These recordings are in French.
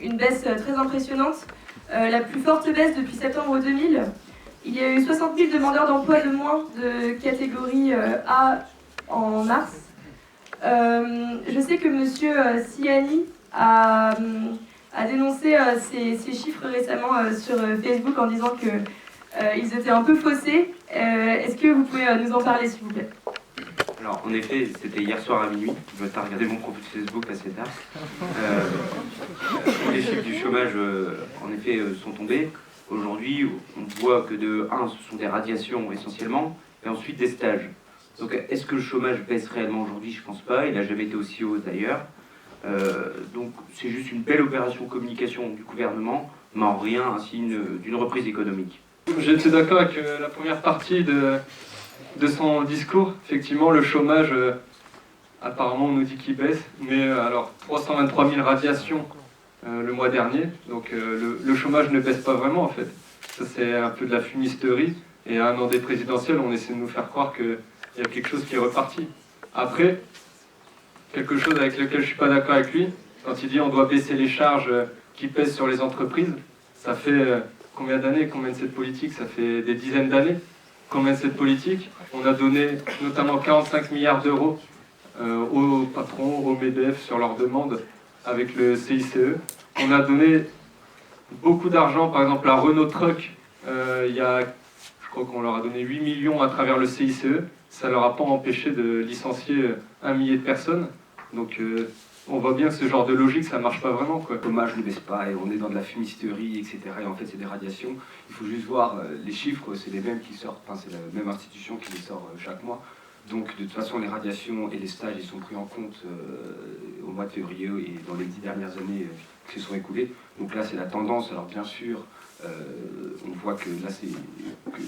Une baisse très impressionnante, la plus forte baisse depuis septembre 2000. Il y a eu 60 000 demandeurs d'emploi de moins de catégorie A en mars. Je sais que M. Siani a dénoncé ces chiffres récemment sur Facebook en disant qu'ils étaient un peu faussés. Est-ce que vous pouvez nous en parler, s'il vous plaît ? Alors, en effet, c'était hier soir à minuit. Je dois regarder mon profil Facebook assez tard. Les chiffres du chômage, en effet, sont tombés. Aujourd'hui, on voit que de 1, ce sont des radiations essentiellement, et ensuite des stages. Donc, est-ce que le chômage baisse réellement aujourd'hui? Je pense pas. Il n'a jamais été aussi haut d'ailleurs. Donc, c'est juste une belle opération communication du gouvernement, mais en rien un signe d'une reprise économique. J'étais d'accord avec la première partie de son discours. Effectivement, le chômage, apparemment, on nous dit qu'il baisse, mais alors 323 000 radiations le mois dernier, donc le chômage ne baisse pas vraiment en fait. Ça, c'est un peu de la fumisterie, et à un an des présidentielles, on essaie de nous faire croire qu'il y a quelque chose qui est reparti. Après, quelque chose avec lequel je ne suis pas d'accord avec lui, quand il dit on doit baisser les charges qui pèsent sur les entreprises, ça fait combien d'années qu'on mène cette politique? Ça fait des dizaines d'années qu'on mène cette politique. On a donné notamment 45 milliards d'euros aux patrons, au MEDEF sur leurs demandes avec le CICE. On a donné beaucoup d'argent, par exemple à Renault Truck, je crois qu'on leur a donné 8 millions à travers le CICE. Ça ne leur a pas empêché de licencier 1 millier de personnes. Donc on voit bien que ce genre de logique, ça ne marche pas vraiment, quoi. Le chômage ne baisse pas et on est dans de la fumisterie, etc. Et en fait, c'est des radiations. Il faut juste voir les chiffres, c'est les mêmes qui sortent, enfin, c'est la même institution qui les sort chaque mois. Donc, de toute façon, les radiations et les stages, ils sont pris en compte au mois de février et dans les 10 dernières années qui se sont écoulées. Donc là, c'est la tendance. Alors, bien sûr, on voit que là,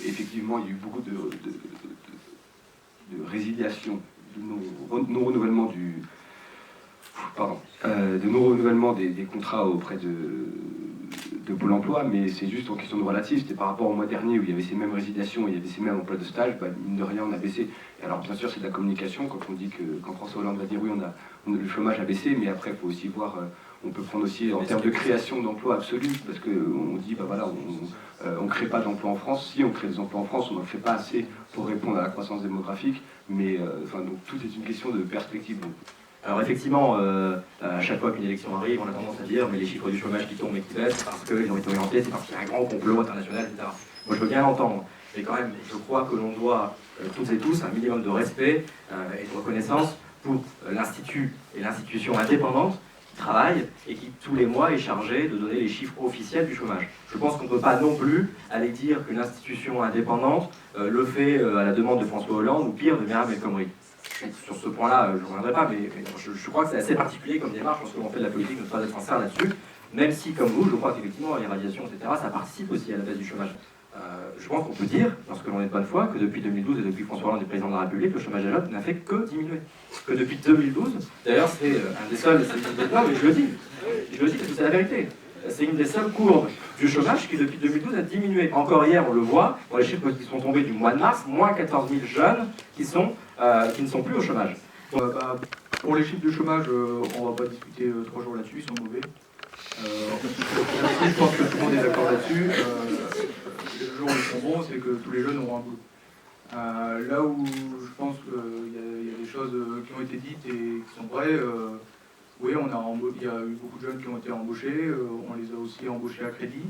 effectivement, il y a eu beaucoup de résiliation, de non-renouvellement de non-renouvellement des contrats auprès de Pôle emploi, mais c'est juste en question de relatif. C'était par rapport au mois dernier où il y avait ces mêmes résiliations, il y avait ces mêmes emplois de stage, mine de rien, on a baissé. Et alors, bien sûr, c'est de la communication, quand on dit quand François Hollande va dire oui, le chômage a baissé, mais après, il faut aussi voir, on peut prendre aussi en termes de création d'emplois absolus, parce qu'on dit, voilà, on ne crée pas d'emplois en France. Si on crée des emplois en France, on n'en fait pas assez pour répondre à la croissance démographique, mais donc tout est une question de perspective. Donc. Alors effectivement, à chaque fois qu'une élection arrive, on a tendance à dire mais les chiffres du chômage qui tombent et qui baissent, c'est parce qu'ils ont été orientés, c'est parce qu'il y a un grand complot international, etc. Moi je veux bien l'entendre, mais quand même, je crois que l'on doit toutes et tous un minimum de respect et de reconnaissance pour l'Institut et l'institution indépendante qui travaille et qui tous les mois est chargée de donner les chiffres officiels du chômage. Je pense qu'on ne peut pas non plus aller dire que l'institution indépendante le fait à la demande de François Hollande ou pire de Myriam El Khomri. Sur ce point-là, je ne reviendrai pas, mais je crois que c'est assez particulier comme démarche lorsque l'on fait de la politique de ne pas être sincère là-dessus, même si, comme vous, je crois qu'effectivement, les radiations, etc., ça participe aussi à la baisse du chômage. Je pense qu'on peut dire, lorsque l'on est de bonne foi, que depuis 2012 et depuis François Hollande est président de la République, le chômage des jeunes n'a fait que diminuer. Que depuis 2012, d'ailleurs, c'est un des seuls, non, mais je le dis parce que c'est la vérité. C'est une des seules courbes du chômage qui, depuis 2012, a diminué. Encore hier, on le voit, dans les chiffres qui sont tombés du mois de mars, moins 14 000 jeunes qui ne sont plus au chômage. Pour les chiffres du chômage, on ne va pas discuter 3 jours là-dessus, ils sont mauvais. Je pense que tout le monde est d'accord là-dessus. Le jour où ils sont bons, c'est que tous les jeunes auront un boulot. Là où je pense qu'il y a des choses qui ont été dites et qui sont vraies, oui, il y a eu beaucoup de jeunes qui ont été embauchés, on les a aussi embauchés à crédit.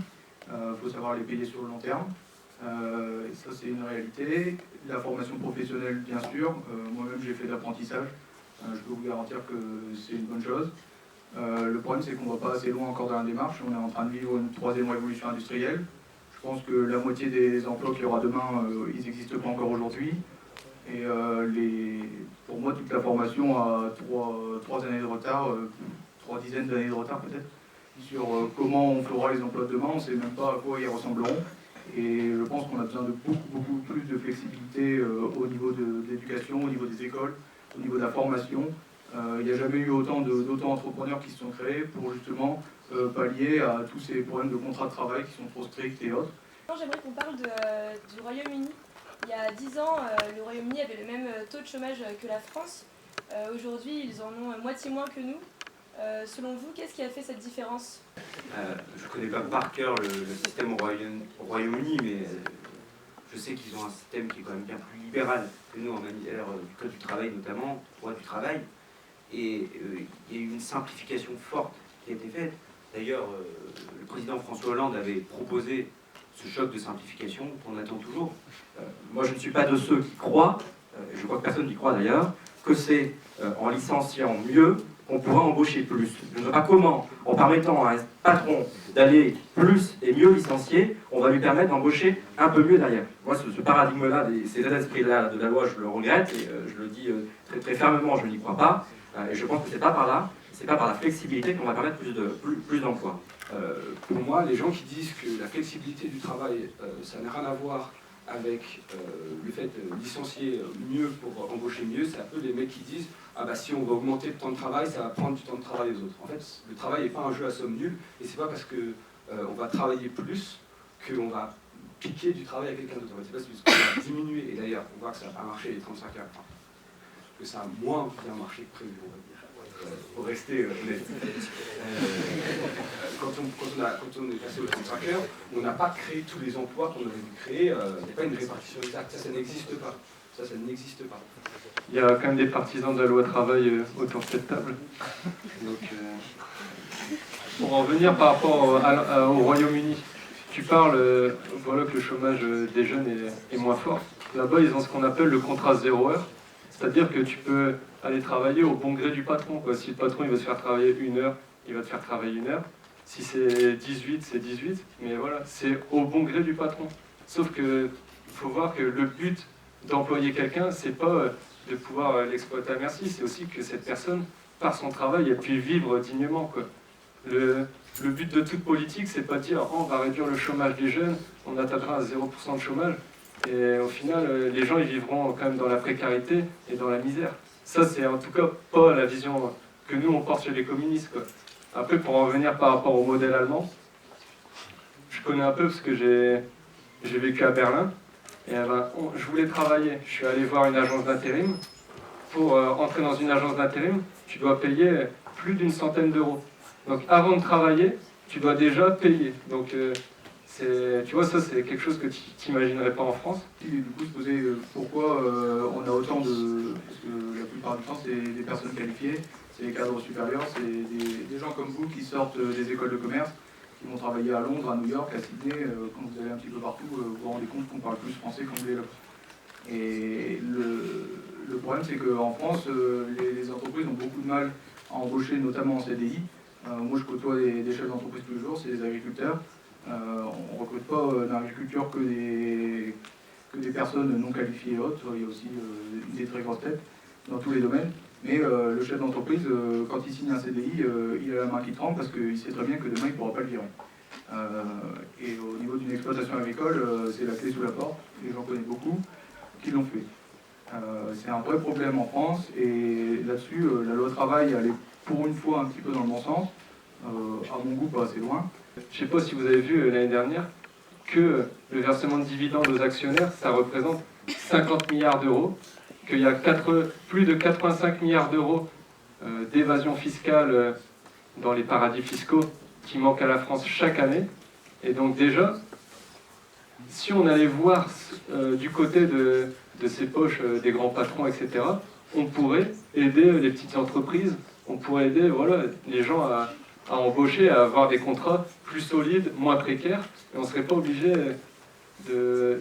Il faut savoir les payer sur le long terme. Et ça, c'est une réalité. La formation professionnelle, bien sûr. Moi-même, j'ai fait de l'apprentissage. Je peux vous garantir que c'est une bonne chose. Le problème, c'est qu'on ne va pas assez loin encore dans la démarche. On est en train de vivre une 3e révolution industrielle. Je pense que la moitié des emplois qu'il y aura demain, ils n'existent pas encore aujourd'hui. Et pour moi, toute la formation a 3 années de retard, 3 dizaines d'années de retard peut-être, sur comment on fera les emplois de demain. On ne sait même pas à quoi ils ressembleront. Et je pense qu'on a besoin de beaucoup plus de flexibilité au niveau de l'éducation, au niveau des écoles, au niveau de la formation. Il n'y a jamais eu autant d'auto-entrepreneurs qui se sont créés pour justement pallier à tous ces problèmes de contrats de travail qui sont trop stricts et autres. J'aimerais qu'on parle du Royaume-Uni. Il y a 10 ans, le Royaume-Uni avait le même taux de chômage que la France. Aujourd'hui, ils en ont moitié moins que nous. Selon vous, qu'est-ce qui a fait cette différence? Je ne connais pas par cœur le système au Royaume-Uni, mais je sais qu'ils ont un système qui est quand même bien plus libéral que nous en matière du code du travail, notamment, droit du travail. Et il y a eu une simplification forte qui a été faite. D'ailleurs, le président François Hollande avait proposé ce choc de simplification qu'on attend toujours. Moi, je ne suis pas de ceux qui croient, et je crois que personne n'y croit d'ailleurs, que c'est en licenciant mieux qu'on pourra embaucher plus. Je ne sais pas comment, en permettant à un patron d'aller plus et mieux licencier, on va lui permettre d'embaucher un peu mieux derrière. Moi, ce paradigme-là, cet état d'esprit-là de la loi, je le regrette, et je le dis très, très fermement, je n'y crois pas. Et je pense que c'est pas par là, c'est pas par la flexibilité qu'on va permettre plus d'emplois. Pour moi, les gens qui disent que la flexibilité du travail, ça n'a rien à voir avec le fait de licencier mieux pour embaucher mieux, c'est un peu les mecs qui disent « Ah bah si on va augmenter le temps de travail, ça va prendre du temps de travail aux autres ». En fait, le travail n'est pas un jeu à somme nulle, et c'est pas parce que on va travailler plus qu'on va piquer du travail à quelqu'un d'autre. En fait, c'est pas parce qu'on va diminuer, et d'ailleurs, on voit que ça n'a pas marché les 35 heures, que ça a moins bien marché que prévu, on va dire. Pour rester honnête. Quand on est passé aux 35 heures, on n'a pas créé tous les emplois qu'on aurait dû créer. Il n'y a pas une répartition exacte. Ça n'existe pas. Ça n'existe pas. Il y a quand même des partisans de la loi travail autour de cette table. Donc, pour en venir par rapport au Royaume-Uni, tu parles voilà, que le chômage des jeunes est moins fort. Là-bas, ils ont ce qu'on appelle le contrat 0 heure. C'est-à-dire que tu peux aller travailler au bon gré du patron, quoi. Si le patron il veut se faire travailler 1 heure, il va te faire travailler 1 heure. Si c'est 18, c'est 18. Mais voilà, c'est au bon gré du patron. Sauf que il faut voir que le but d'employer quelqu'un, c'est pas de pouvoir l'exploiter à merci, c'est aussi que cette personne, par son travail, elle puisse vivre dignement, quoi. Le but de toute politique, c'est pas de dire oh, on va réduire le chômage des jeunes, on atteindra 0% de chômage. Et au final, les gens ils vivront quand même dans la précarité et dans la misère. Ça, c'est en tout cas pas la vision que nous, on porte chez les communistes, quoi. Après, pour en revenir par rapport au modèle allemand, je connais un peu parce que j'ai vécu à Berlin. Et je voulais travailler. Je suis allé voir une agence d'intérim. Pour entrer dans une agence d'intérim, tu dois payer plus d'une centaine d'euros. Donc avant de travailler, tu dois déjà payer. Donc tu vois, ça c'est quelque chose que tu n'imaginerais pas en France. Et du coup, se poser pourquoi on a autant de... Parce que la plupart du temps, c'est des personnes qualifiées, c'est les cadres supérieurs, c'est des gens comme vous qui sortent des écoles de commerce, qui vont travailler à Londres, à New York, à Sydney. Quand vous allez un petit peu partout, vous vous rendez compte qu'on parle plus français qu'anglais là-bas. Et le problème, c'est qu'en France, les entreprises ont beaucoup de mal à embaucher, notamment en CDI. Moi, je côtoie des chefs d'entreprise tous les jours, c'est des agriculteurs. On ne recrute pas dans l'agriculture que des personnes non qualifiées et autres. Il y a aussi des très grosses têtes dans tous les domaines. Mais le chef d'entreprise, quand il signe un CDI, il a la main qui tremble parce qu'il sait très bien que demain, il ne pourra pas le virer. Et au niveau d'une exploitation agricole, c'est la clé sous la porte. Les gens connaissent beaucoup qui l'ont fait. C'est un vrai problème en France. Et là-dessus, la loi travail, elle est pour une fois un petit peu dans le bon sens. À mon goût, pas assez loin. Je ne sais pas si vous avez vu l'année dernière que le versement de dividendes aux actionnaires, ça représente 50 milliards d'euros, qu'il y a plus de 85 milliards d'euros d'évasion fiscale dans les paradis fiscaux qui manquent à la France chaque année. Et donc déjà, si on allait voir du côté de ces poches des grands patrons, etc., on pourrait aider les petites entreprises, on pourrait aider voilà, les gens à embaucher, à avoir des contrats plus solides, moins précaires, et on ne serait pas obligé de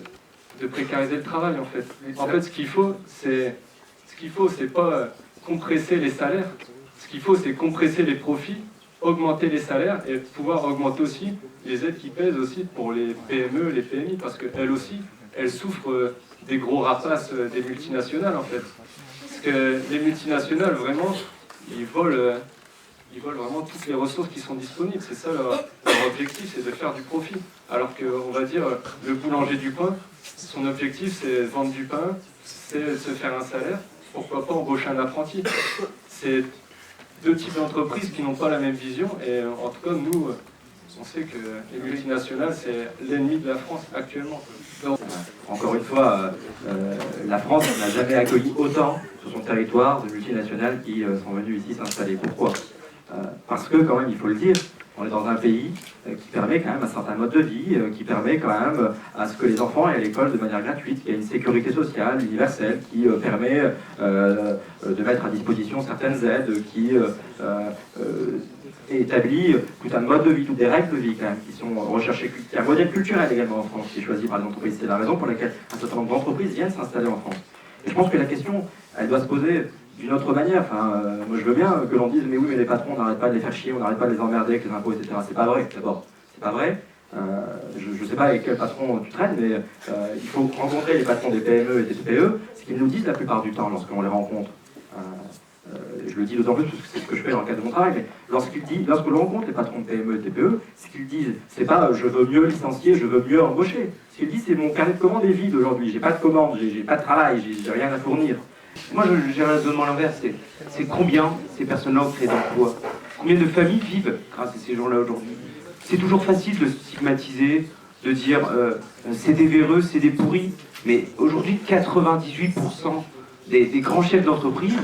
précariser le travail en fait. En fait, ce qu'il faut, c'est pas compresser les salaires. Ce qu'il faut, c'est compresser les profits, augmenter les salaires et pouvoir augmenter aussi les aides qui pèsent aussi pour les PME, les PMI, parce qu'elles aussi, elles souffrent des gros rapaces des multinationales en fait. Parce que les multinationales, vraiment, ils volent vraiment toutes les ressources qui sont disponibles. C'est ça leur objectif, c'est de faire du profit. Alors qu'on va dire, le boulanger du coin, son objectif c'est vendre du pain, c'est se faire un salaire. Pourquoi pas embaucher un apprenti? C'est deux types d'entreprises qui n'ont pas la même vision. Et en tout cas, nous, on sait que les multinationales, c'est l'ennemi de la France actuellement. Encore une fois, la France n'a jamais accueilli autant sur son territoire de multinationales qui sont venues ici s'installer. Pourquoi ? Parce que quand même, il faut le dire, on est dans un pays qui permet quand même un certain mode de vie, qui permet quand même à ce que les enfants aient à l'école de manière gratuite, qu'il y a une sécurité sociale universelle qui permet de mettre à disposition certaines aides, qui établit tout un mode de vie, toutes des règles de vie quand même qui sont recherchées, qui a un modèle culturel également en France qui est choisi par les entreprises. C'est la raison pour laquelle un certain nombre d'entreprises viennent s'installer en France. Et je pense que la question, elle doit se poser d'une autre manière. Enfin, moi je veux bien que l'on dise mais oui mais les patrons on n'arrête pas de les faire chier, on n'arrête pas de les emmerder avec les impôts, etc. C'est pas vrai d'abord, c'est pas vrai. Je ne sais pas avec quel patron tu traînes, mais il faut rencontrer les patrons des PME et des TPE, ce qu'ils nous disent la plupart du temps lorsqu'on les rencontre. Je le dis d'autant plus parce que c'est ce que je fais dans le cadre de mon travail, mais lorsque l'on rencontre les patrons de PME et de TPE, ce qu'ils disent, c'est pas je veux mieux licencier, je veux mieux embaucher. Ce qu'ils disent, c'est mon carnet de commande est vide aujourd'hui, j'ai pas de commande, j'ai pas de travail, j'ai rien à fournir. Moi, j'ai un raisonnement à l'inverse, c'est combien ces personnes-là ont créé d'emplois, combien de familles vivent grâce à ces gens-là aujourd'hui. C'est toujours facile de stigmatiser, de dire c'est des véreux, c'est des pourris, mais aujourd'hui 98% des grands chefs d'entreprise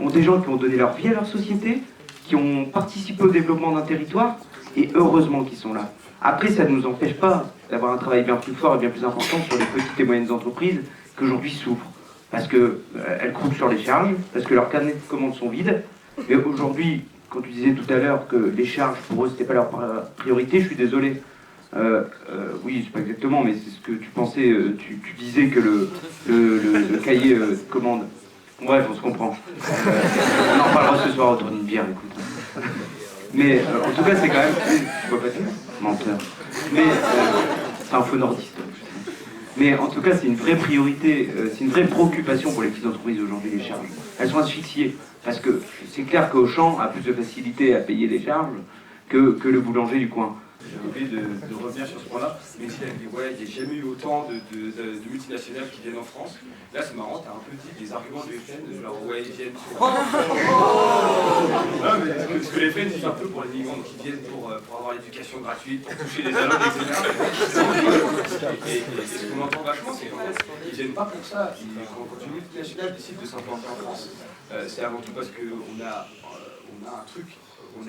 ont des gens qui ont donné leur vie à leur société, qui ont participé au développement d'un territoire, et heureusement qu'ils sont là. Après, ça ne nous empêche pas d'avoir un travail bien plus fort et bien plus important sur les petites et moyennes entreprises qui aujourd'hui souffrent, parce qu'elles croupent sur les charges, parce que leurs carnets de commandes sont vides. Mais aujourd'hui, quand tu disais tout à l'heure que les charges, pour eux, c'était pas leur priorité, je suis désolé. Oui, c'est pas exactement, mais c'est ce que tu pensais. Tu disais que le cahier de commande. Bref, on se comprend. On en parlera ce soir autour d'une bière, écoute. Mais en tout cas, c'est quand même. Tu vois pas ça ? Menteur. Mais c'est un faux nordiste. Mais en tout cas, c'est une vraie priorité, c'est une vraie préoccupation pour les petites entreprises aujourd'hui, les charges. Elles sont asphyxiées. Parce que c'est clair qu'Auchan a plus de facilité à payer les charges que le boulanger du coin. J'ai oublié de revenir sur ce point-là, mais il n'y a jamais eu autant de multinationales qui viennent en France. Là, c'est marrant, tu as un peu dit des arguments de FN, genre ouais, ils viennent sur... Non, mais ce que les FN disent un peu pour les migrants qui viennent pour avoir l'éducation gratuite, pour toucher les allocs, etc. Et ce qu'on entend vachement, c'est qu'en fait, ils viennent pas pour ça. Quand une multinationale décide de s'implanter en France, c'est avant tout parce qu'on a un truc. On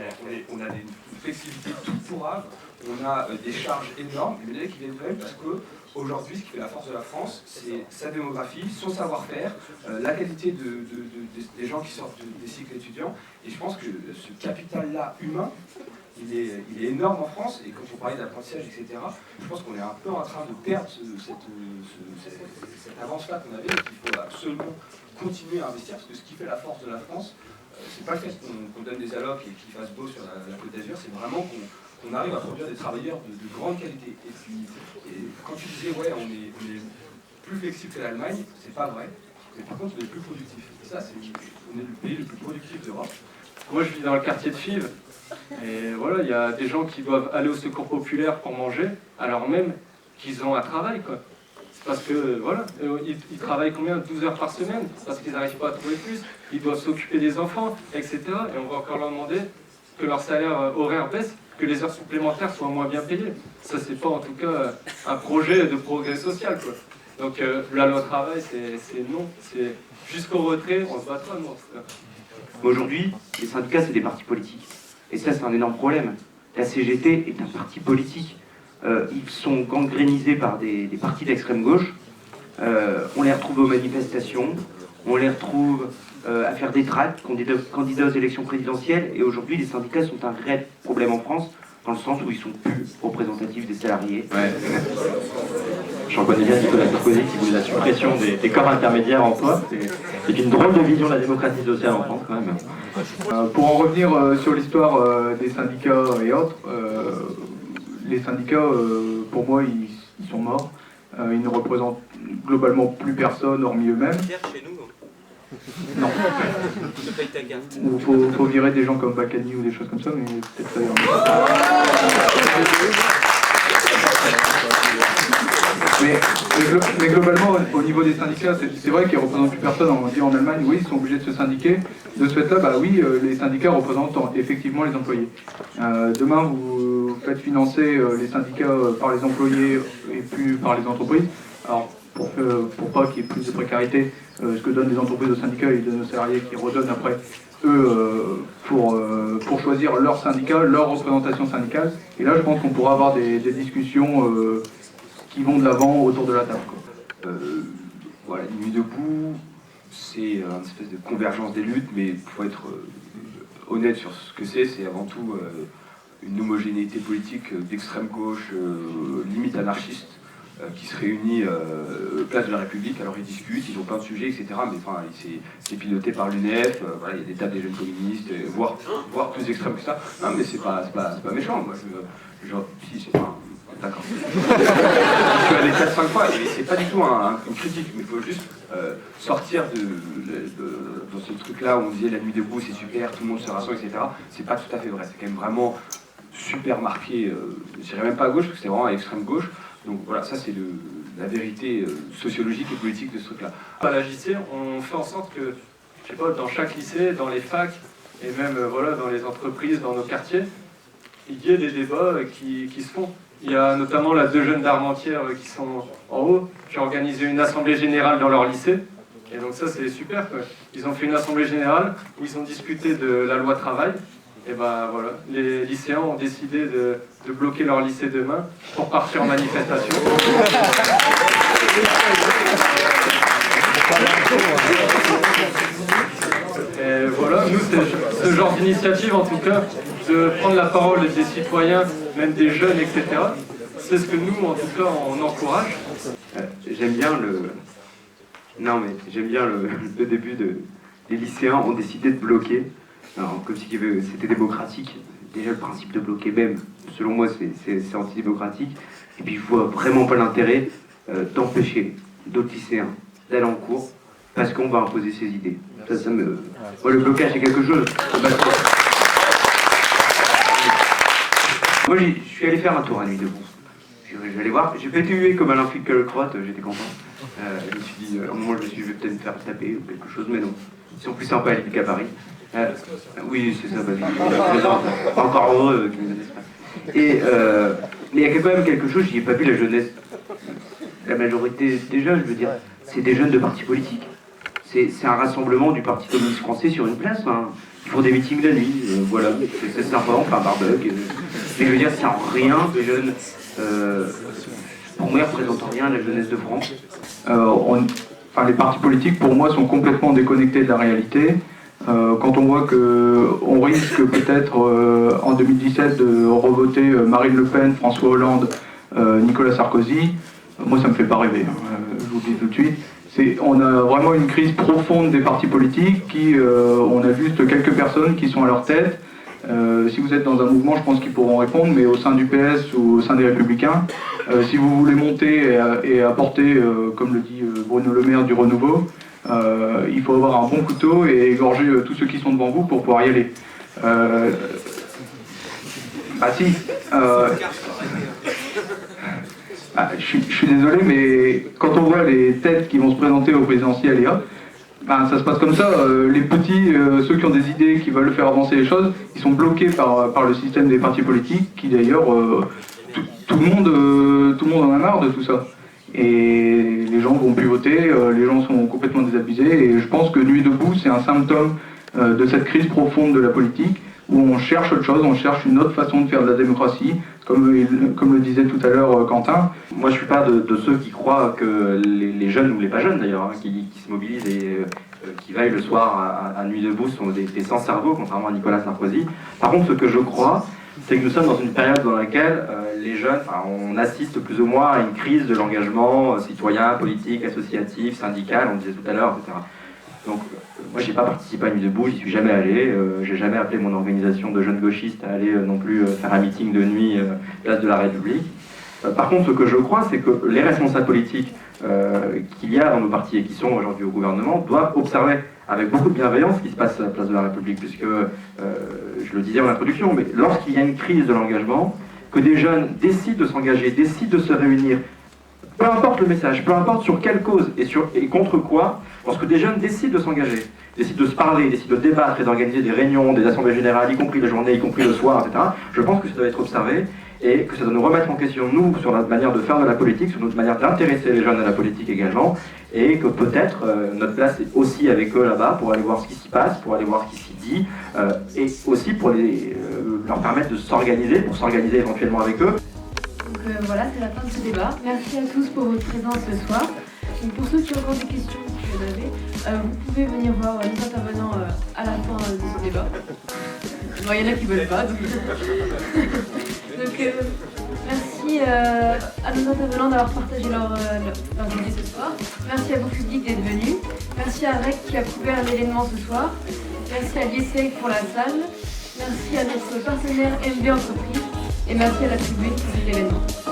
a une flexibilité toute pourrave, on a des charges énormes, mais qui viennent quand même parce qu'aujourd'hui, ce qui fait la force de la France, c'est sa démographie, son savoir-faire, la qualité des gens qui sortent des cycles étudiants. Et je pense que ce capital-là humain, il est énorme en France. Et quand on parlait d'apprentissage, etc., je pense qu'on est un peu en train de perdre cette avance-là qu'on avait et qu'il faut absolument continuer à investir parce que ce qui fait la force de la France, c'est pas le fait qu'on donne des allocs et qu'ils fassent beau sur la Côte d'Azur, c'est vraiment qu'on arrive à produire des travailleurs de grande qualité. Et puis, quand tu disais, ouais, on est plus flexible que l'Allemagne, c'est pas vrai. Mais par contre, on est plus productif. Et ça, on est le pays le plus productif d'Europe. Moi, je vis dans le quartier de Fives. Et voilà, il y a des gens qui doivent aller au secours populaire pour manger, alors même qu'ils ont un travail, quoi. Parce que, voilà, ils travaillent combien 12 heures par semaine, parce qu'ils n'arrivent pas à trouver plus, ils doivent s'occuper des enfants, etc. Et on va encore leur demander que leur salaire horaire baisse, que les heures supplémentaires soient moins bien payées. Ça, c'est pas en tout cas un projet de progrès social, quoi. Donc la loi travail, c'est non, c'est jusqu'au retrait, on se battra, non. Aujourd'hui, les syndicats, c'est des partis politiques. Et ça, c'est un énorme problème. La CGT est un parti politique. Ils sont gangrénisés par des partis d'extrême gauche. On les retrouve aux manifestations, on les retrouve à faire des tracts, candidats aux élections présidentielles. Et aujourd'hui, les syndicats sont un vrai problème en France, dans le sens où ils sont plus représentatifs des salariés. Ouais. J'en connais bien Nicolas Sarkozy qui voulait la suppression des corps intermédiaires en emploi. C'est une drôle de vision de la démocratie sociale en France quand même. Pour en revenir sur l'histoire des syndicats et autres, les syndicats, pour moi, ils sont morts. Ils ne représentent globalement plus personne, hormis eux-mêmes. Chez nous, non. tu payes ta carte. Il faut virer des gens comme Bacani ou des choses comme ça, mais peut-être ça ira. Mais globalement, au niveau des syndicats, c'est vrai qu'ils ne représentent plus personne. On dit en Allemagne, oui, ils sont obligés de se syndiquer. De ce fait-là, bah oui, les syndicats représentent effectivement les employés. Demain, vous faites financer les syndicats par les employés et plus par les entreprises. Alors, pour pas qu'il y ait plus de précarité, ce que donnent les entreprises aux syndicats, ils donnent aux salariés qui redonnent après. eux, pour choisir leur syndicat, leur représentation syndicale. Et là, je pense qu'on pourra avoir des discussions qui vont de l'avant autour de la table, quoi. Voilà, Nuit debout, c'est une espèce de convergence des luttes, mais il faut être honnête sur ce que c'est avant tout une homogénéité politique d'extrême gauche, limite anarchiste, qui se réunit place de la République. Alors ils discutent, ils ont plein de sujets, etc. Mais enfin, c'est piloté par l'UNEF, voilà, il y a des tas des jeunes communistes, voire plus extrêmes que ça. Non, mais c'est pas méchant. Moi, si, c'est pas. D'accord. Je suis allé 4-5 fois et c'est pas du tout une critique, mais il faut juste sortir dans ce truc-là où on disait la nuit debout c'est super, tout le monde se rassemble, etc. C'est pas tout à fait vrai, c'est quand même vraiment super marqué, je dirais même pas à gauche, parce que c'est vraiment à l'extrême gauche. Donc voilà, ça c'est la vérité sociologique et politique de ce truc-là. À la JC, on fait en sorte que, je sais pas, dans chaque lycée, dans les facs, et même voilà, dans les entreprises, dans nos quartiers, il y ait des débats qui se font. Il y a notamment là 2 jeunes d'Armentières qui sont en haut, qui ont organisé une assemblée générale dans leur lycée. Et donc ça c'est super, quoi. Ils ont fait une assemblée générale où ils ont discuté de la loi travail. Et ben voilà, les lycéens ont décidé de bloquer leur lycée demain pour partir en manifestation. Et voilà, nous c'est ce genre d'initiative en tout cas, de prendre la parole des citoyens, même des jeunes, etc. C'est ce que nous, en tout cas, on encourage. J'aime bien le début les lycéens ont décidé de bloquer. Alors, comme si c'était démocratique. Déjà, le principe de bloquer même, selon moi, c'est antidémocratique. Et puis, je vois vraiment pas l'intérêt d'empêcher d'autres lycéens d'aller en cours parce qu'on va imposer ses idées. Moi, le blocage, c'est quelque chose. Moi, je suis allé faire un tour à Nuit debout. Je vais aller voir. J'ai pas été hué comme Alain Finkielkraut, j'étais content. Je me suis dit, à un moment, je vais peut-être me faire taper ou quelque chose, mais non. Ils sont plus sympas à l'IPIC à Paris. Oui, c'est ça, pas encore heureux qu'ils me disent pas. Et mais il y a quand même quelque chose, j'y ai pas vu la jeunesse. La majorité des jeunes, je veux dire, c'est des jeunes de partis politiques. C'est un rassemblement du Parti communiste français sur une place. Hein. Ils font des meetings la nuit, voilà, c'est sympa, on fait un barbecue. Mais je veux dire, c'est en rien des jeunes. Pour moi, ils ne représentent rien la jeunesse de France. Les partis politiques, pour moi, sont complètement déconnectés de la réalité. Quand on voit qu'on risque peut-être en 2017 de revoter Marine Le Pen, François Hollande, Nicolas Sarkozy, moi ça me fait pas rêver, je vous le dis tout de suite. On a vraiment une crise profonde des partis politiques on a juste quelques personnes qui sont à leur tête. Si vous êtes dans un mouvement, je pense qu'ils pourront répondre, mais au sein du PS ou au sein des Républicains, si vous voulez monter et apporter, comme le dit Bruno Le Maire, du renouveau, il faut avoir un bon couteau et égorger tous ceux qui sont devant vous pour pouvoir y aller. Je suis désolé, mais quand on voit les têtes qui vont se présenter au présidentiel ça se passe comme ça. Les petits, ceux qui ont des idées, qui veulent faire avancer les choses, ils sont bloqués par le système des partis politiques, qui d'ailleurs, tout le monde en a marre de tout ça. Et les gens vont plus voter, les gens sont complètement désabusés, et je pense que Nuit debout, c'est un symptôme de cette crise profonde de la politique, où on cherche autre chose, on cherche une autre façon de faire de la démocratie, comme le disait tout à l'heure Quentin. Moi, je suis pas de ceux qui croient que les jeunes, ou les pas jeunes d'ailleurs, qui se mobilisent et qui veillent le soir à Nuit debout sont des sans cerveau, contrairement à Nicolas Sarkozy. Par contre, ce que je crois, c'est que nous sommes dans une période dans laquelle les jeunes, on assiste plus ou moins à une crise de l'engagement citoyen, politique, associatif, syndical, on disait tout à l'heure, etc. Donc, moi, j'ai pas participé à Nuit debout, j'y suis jamais allé. J'ai jamais appelé mon organisation de jeunes gauchistes à aller non plus faire un meeting de nuit place de la République. Par contre, ce que je crois, c'est que les responsables politiques qu'il y a dans nos partis et qui sont aujourd'hui au gouvernement doivent observer avec beaucoup de bienveillance ce qui se passe à la place de la République, puisque, je le disais en introduction, mais lorsqu'il y a une crise de l'engagement, que des jeunes décident de s'engager, décident de se réunir, peu importe le message, peu importe sur quelle cause et contre quoi, lorsque des jeunes décident de s'engager, décident de se parler, décident de débattre et d'organiser des réunions, des assemblées générales, y compris la journée, y compris le soir, etc., je pense que ça doit être observé et que ça doit nous remettre en question, nous, sur notre manière de faire de la politique, sur notre manière d'intéresser les jeunes à la politique également, et que peut-être notre place est aussi avec eux là-bas pour aller voir ce qui s'y passe, pour aller voir ce qui s'y dit, et aussi pour leur permettre de s'organiser, pour s'organiser éventuellement avec eux. Donc voilà, c'est la fin de ce débat. Merci à tous pour votre présence ce soir. Donc pour ceux qui ont encore des questions, si vous en avez, vous pouvez venir voir les intervenants à la fin de ce débat. Bon, il y en a qui ne veulent pas. Donc, donc merci à nos intervenants d'avoir partagé leurs idées ce soir. Merci à vous public d'être venus. Merci à REC qui a couvert l'événement ce soir. Merci à l'IESEC pour la salle. Merci à notre partenaire MB Entreprise. Et merci à la tribune pour cet événement.